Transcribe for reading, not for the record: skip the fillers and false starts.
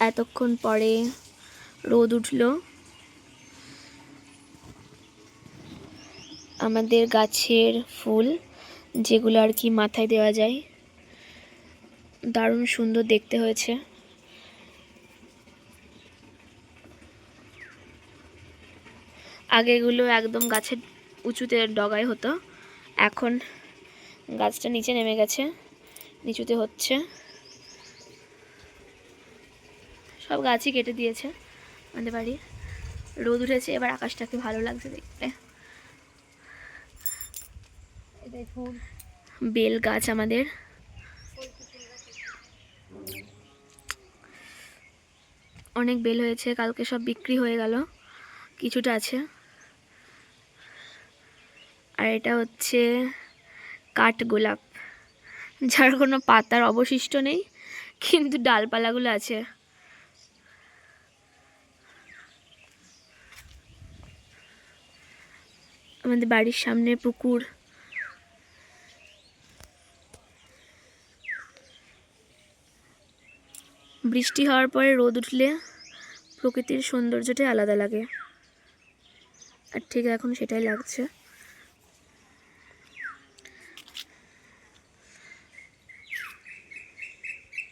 এতক্ষণ পরে রোদ উঠলো। আমাদের গাছের ফুল, যেগুলো আর কি মাথায় দেওয়া যায়, দারুণ সুন্দর দেখতে হয়েছে। আগে এগুলো একদম গাছের উঁচুতে ডগায় হতো, এখন গাছটা নিচে নেমে গেছে, নিচুতে হচ্ছে। সব গাছই কেটে দিয়েছে আমাদের বাড়ির। রোদ উঠেছে, এবার আকাশটাকে ভালো লাগছে দেখতে। বেল গাছ আমাদের, অনেক বেল হয়েছে, কালকে সব বিক্রি হয়ে গেল, কিছুটা আছে। আর এটা হচ্ছে কাঠগোলাপ, যার কোনো পাতার অবশিষ্ট নেই, কিন্তু ডালপালাগুলো আছে। আমাদের বাড়ির সামনে পুকুর। বৃষ্টি হওয়ার পরে রোদ উঠলে প্রকৃতির সৌন্দর্যটাই আলাদা লাগে, আর ঠিক এখন সেটাই লাগছে।